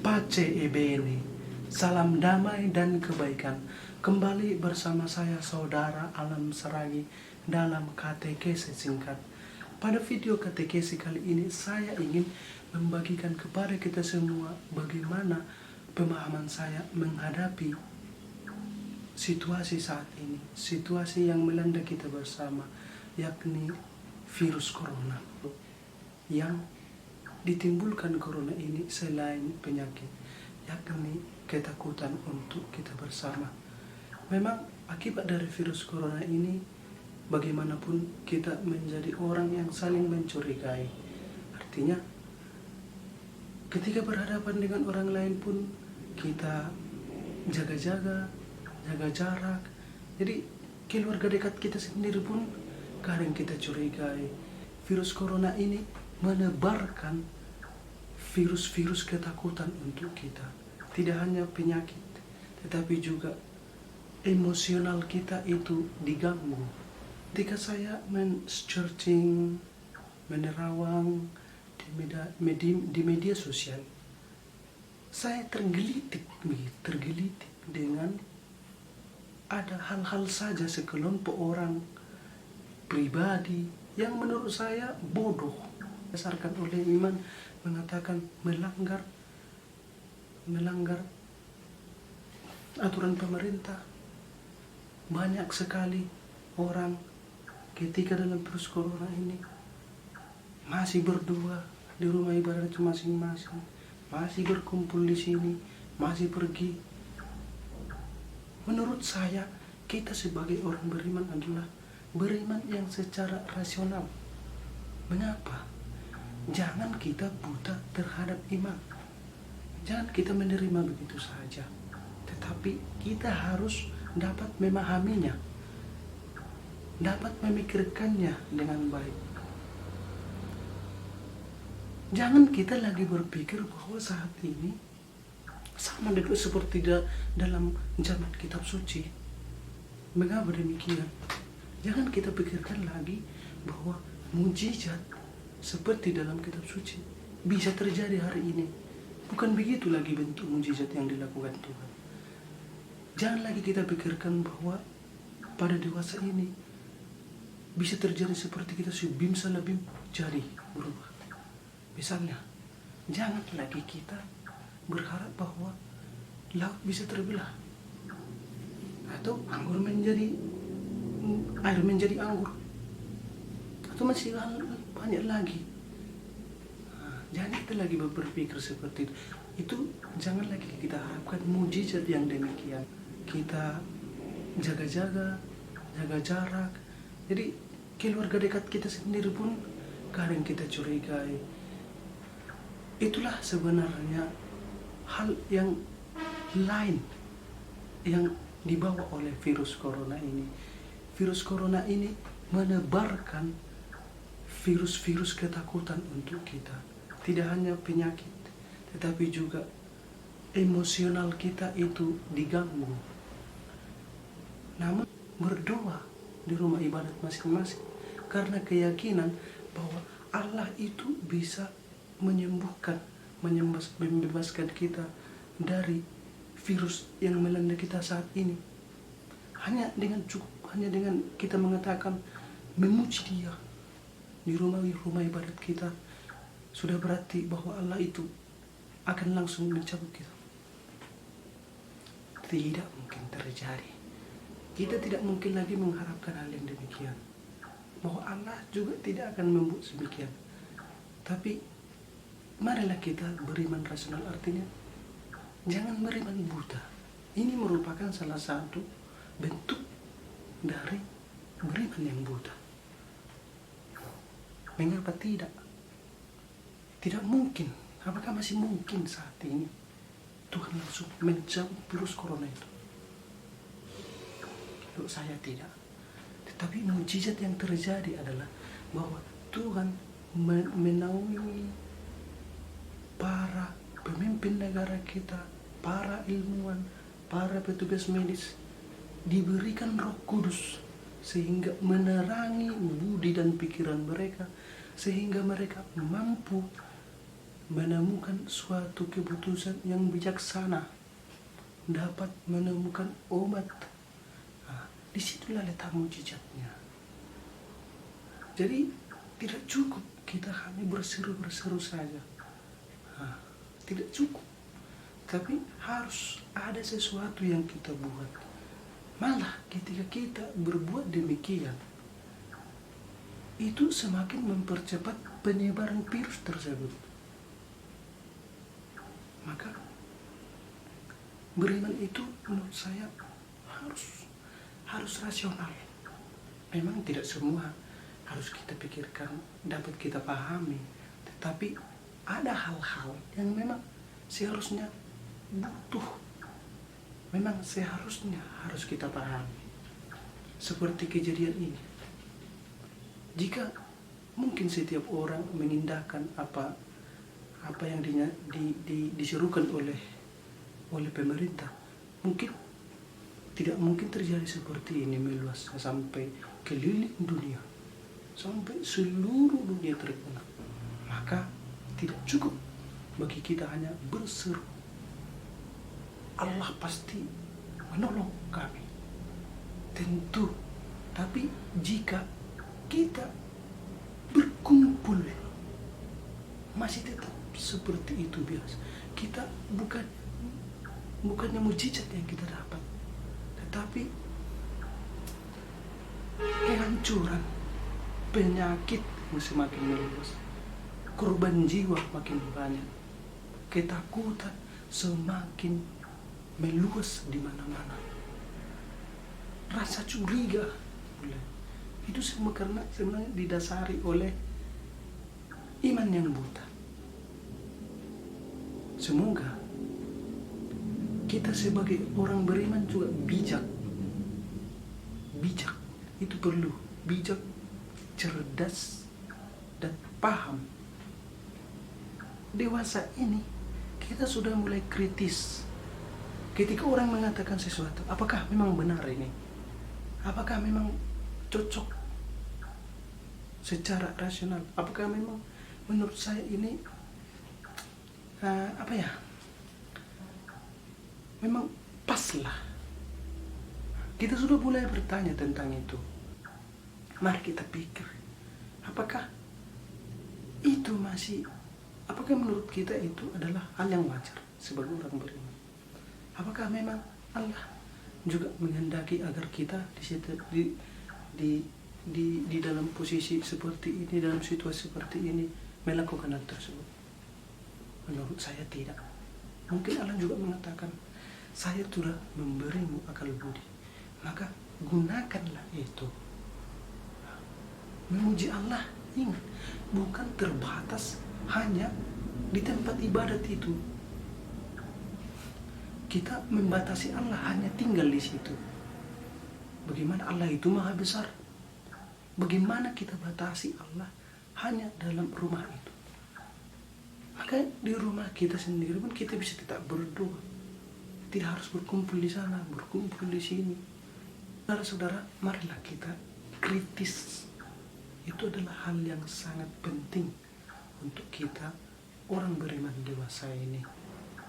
Pace e bene, salam damai dan kebaikan. Kembali bersama saya Saudara Alam Saragi dalam katekesi singkat. Pada video katekesi kali ini saya ingin membagikan kepada kita semua bagaimana pemahaman saya menghadapi situasi saat ini, situasi yang melanda kita bersama, yakni virus corona. Yang ditimbulkan corona ini selain penyakit, yakni ketakutan untuk kita bersama. Memang akibat dari virus corona ini, bagaimanapun kita menjadi orang yang saling mencurigai. Artinya, ketika berhadapan dengan orang lain pun kita jaga-jaga, jaga jarak. Jadi keluarga dekat kita sendiri pun kadang kita curigai. Virus corona ini menebarkan virus-virus ketakutan untuk kita. Tidak hanya penyakit, tetapi juga emosional kita itu diganggu. Ketika saya men-searching, menerawang di media sosial, saya tergelitik dengan ada hal-hal saja sekelompok orang pribadi yang menurut saya bodoh, berdasarkan oleh iman, mengatakan melanggar aturan pemerintah. Banyak sekali orang ketika dalam virus corona ini masih berdua di rumah ibadah masing-masing, masih berkumpul di sini, masih pergi. Menurut saya, kita sebagai orang beriman adalah beriman yang secara rasional. Mengapa? Jangan kita buta terhadap iman. Jangan kita menerima begitu saja. Tetapi kita harus dapat memahaminya, dapat memikirkannya dengan baik. Jangan kita lagi berpikir bahwa saat ini sama seperti dalam zaman kitab suci. Mengapa demikian? Jangan kita pikirkan lagi bahwa mujizat seperti dalam kitab suci bisa terjadi hari ini. Bukan begitu lagi bentuk mujizat yang dilakukan Tuhan. Jangan lagi kita pikirkan bahwa pada dewasa ini bisa terjadi seperti kita subim salabim jadi berubah. Misalnya, jangan lagi kita berharap bahwa laut bisa terbelah atau air menjadi anggur, atau masih banyak lagi. Jangan kita lagi berpikir seperti itu. Itu jangan lagi kita harapkan mujizat yang demikian. Kita jaga-jaga, jaga jarak. Jadi keluarga dekat kita sendiri pun kadang kita curigai. Itulah sebenarnya hal yang lain yang dibawa oleh virus corona ini. Virus corona ini menebarkan virus-virus ketakutan untuk kita. Tidak hanya penyakit, tetapi juga emosional kita itu diganggu. Namun berdoa di rumah ibadat masing-masing karena keyakinan bahwa Allah itu bisa menyembuhkan, membebaskan kita dari virus yang melanda kita saat ini. Hanya dengan kita mengatakan memuji Dia di rumah ibadat kita, sudah berarti bahwa Allah itu akan langsung mencabut kita. Tidak mungkin terjadi. Kita tidak mungkin lagi mengharapkan hal yang demikian, bahwa Allah juga tidak akan membuat demikian. Tapi marilah kita beriman rasional, artinya jangan beriman buta. Ini merupakan salah satu bentuk dari beriman yang buta. Mengapa tidak? Tidak mungkin. Apakah masih mungkin saat ini Tuhan langsung mencabut virus corona itu? Menurut saya tidak. Tetapi mujizat yang terjadi adalah bahwa Tuhan menaungi para pemimpin negara kita, para ilmuwan, para petugas medis, diberikan Roh Kudus sehingga menerangi budi dan pikiran mereka, sehingga mereka mampu menemukan suatu keputusan yang bijaksana, dapat menemukan obat. Nah, disitulah letak mujizatnya. Jadi tidak cukup kita hanya berseru-berseru saja. Nah, tidak cukup. Tapi harus ada sesuatu yang kita buat. Malah ketika kita berbuat demikian, itu semakin mempercepat penyebaran virus tersebut. Maka beriman itu menurut saya harus rasional. Memang tidak semua harus kita pikirkan, dapat kita pahami. Tetapi ada hal-hal yang memang seharusnya seharusnya harus kita pahami. Seperti kejadian ini. Jika mungkin setiap orang mengindahkan apa yang diserukan oleh pemerintah, tidak mungkin terjadi seperti ini meluas sampai keliling dunia, sampai seluruh dunia terkena. Maka tidak cukup bagi kita hanya berseru, Allah pasti menolong kami, tentu. Tapi jika kita berkumpul masih tetap seperti itu biasa, kita bukannya mujizat yang kita dapat, tetapi kehancuran, penyakit yang semakin meluas, korban jiwa makin banyak, ketakutan semakin meluas di mana-mana, rasa curiga itu semua karena sebenarnya didasari oleh iman yang buta. Semoga kita sebagai orang beriman juga bijak itu perlu, bijak, cerdas, dan paham. Dewasa ini kita sudah mulai kritis ketika orang mengatakan sesuatu, apakah memang benar ini, apakah memang cocok secara rasional, apakah memang menurut saya ini memang pas lah. Kita sudah mulai bertanya tentang itu. Mari kita pikir, apakah menurut kita itu adalah hal yang wajar sebagai orang beriman? Apakah memang Allah juga menghendaki agar kita di dalam posisi seperti ini, dalam situasi seperti ini, melakukan hal tersebut? Menurut saya tidak. Mungkin Allah juga mengatakan, saya sudah memberimu akal budi, maka gunakanlah itu. Memuji Allah, ingat, bukan terbatas hanya di tempat ibadat itu. Kita membatasi Allah hanya tinggal di situ. Bagaimana Allah itu maha besar? Bagaimana kita batasi Allah hanya dalam rumah itu? Maka di rumah kita sendiri pun kita bisa tetap berdoa. Tidak harus berkumpul di sana, berkumpul di sini. Saudara-saudara, marilah kita kritis. Itu adalah hal yang sangat penting untuk kita orang beriman dewasa ini.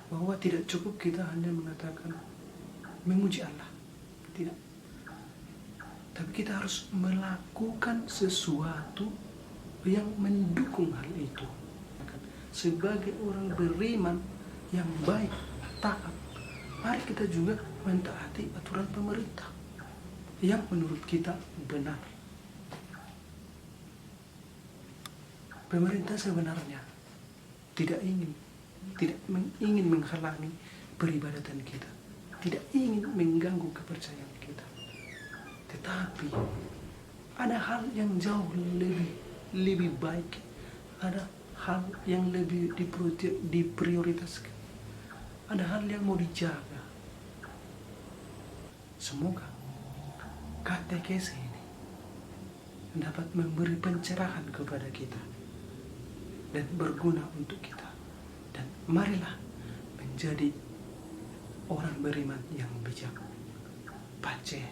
Bahwa tidak cukup kita hanya mengatakan memuji Allah. Tidak. Tapi kita harus melakukan sesuatu yang mendukung hal itu. Sebagai orang beriman yang baik, taat, mari kita juga mentaati aturan pemerintah yang menurut kita benar. Pemerintah sebenarnya tidak ingin menghalangi peribadatan kita, tidak ingin mengganggu kepercayaan kita. Tetapi ada hal yang jauh lebih baik, ada hal yang lebih diprioritaskan, ada hal yang mau dijaga. Semoga katekese ini dapat memberi pencerahan kepada kita dan berguna untuk kita. Dan marilah menjadi orang beriman yang bijak. Pace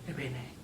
ebene.